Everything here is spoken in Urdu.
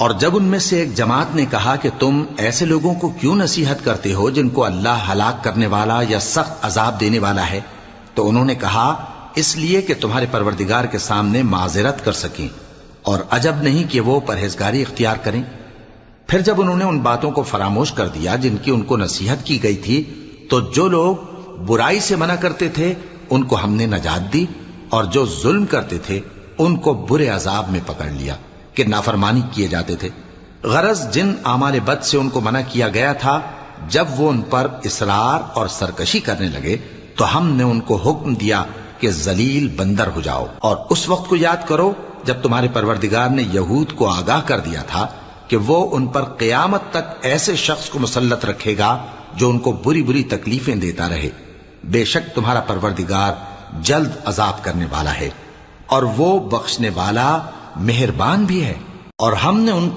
اور جب ان میں سے ایک جماعت نے کہا کہ تم ایسے لوگوں کو کیوں نصیحت کرتے ہو جن کو اللہ ہلاک کرنے والا یا سخت عذاب دینے والا ہے، تو انہوں نے کہا اس لیے کہ تمہارے پروردگار کے سامنے معذرت کر سکیں، اور عجب نہیں کہ وہ پرہیزگاری اختیار کریں۔ پھر جب انہوں نے ان باتوں کو فراموش کر دیا جن کی ان کو نصیحت کی گئی تھی، تو جو لوگ برائی سے منع کرتے تھے ان کو ہم نے نجات دی، اور جو ظلم کرتے تھے ان کو برے عذاب میں پکڑ لیا کہ نافرمانی کیے جاتے تھے۔ غرض جن اعمال بد سے ان کو منع کیا گیا تھا، جب وہ ان پر اصرار اور سرکشی کرنے لگے تو ہم نے ان کو حکم دیا کہ ذلیل بندر ہو جاؤ۔ اور اس وقت کو یاد کرو جب تمہارے پروردگار نے یہود کو آگاہ کر دیا تھا کہ وہ ان پر قیامت تک ایسے شخص کو مسلط رکھے گا جو ان کو بری بری تکلیفیں دیتا رہے۔ بے شک تمہارا پروردگار جلد عذاب کرنے والا ہے، اور وہ بخشنے والا مہربان بھی ہے۔ اور ہم نے ان